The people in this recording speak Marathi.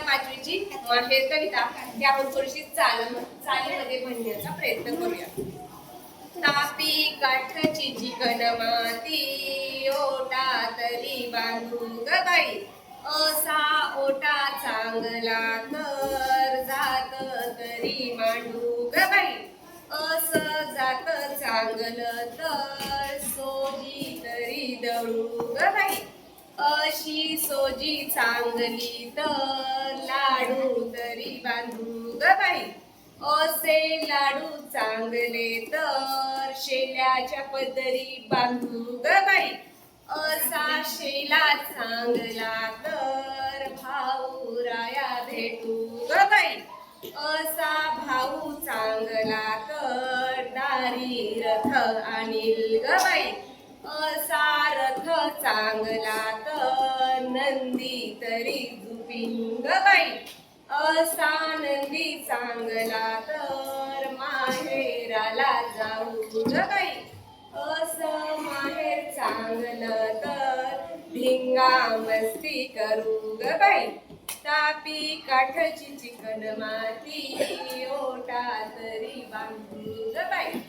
पाचवीची माहेर कविता ती आपण थोडीशी चालीमध्ये म्हणण्याचा प्रयत्न करूया. तापी काठची चिकन माती ओटा तरी बांधू ग बाई, असा ओटा चांगला कर जात तरी मांडू ग बाई, असं जात चांगलं तर सोजी तरी दळू ग बाई, अशी सोजी चांगली तर लाडू तरी बांधू ग बाई, असे लाडू चांगले तर शेल्याच्या पदरी बांधू ग बाई, असा शेला चांगला तर भाऊ राया भेटू ग बाई, असा भाऊ चांगला तर दारी रथ आणील ग बाई, असा रथ चांगला तर नंदी तरी झुपिन ग बाई, असा नंदी चांगला तर माहेराला जाऊ ग बाई, असं माहेर चांगलं तर भिंगा मस्ती करू ग बाई, तापी काठची चिकन माती ओटा तरी बांधू ग बाई.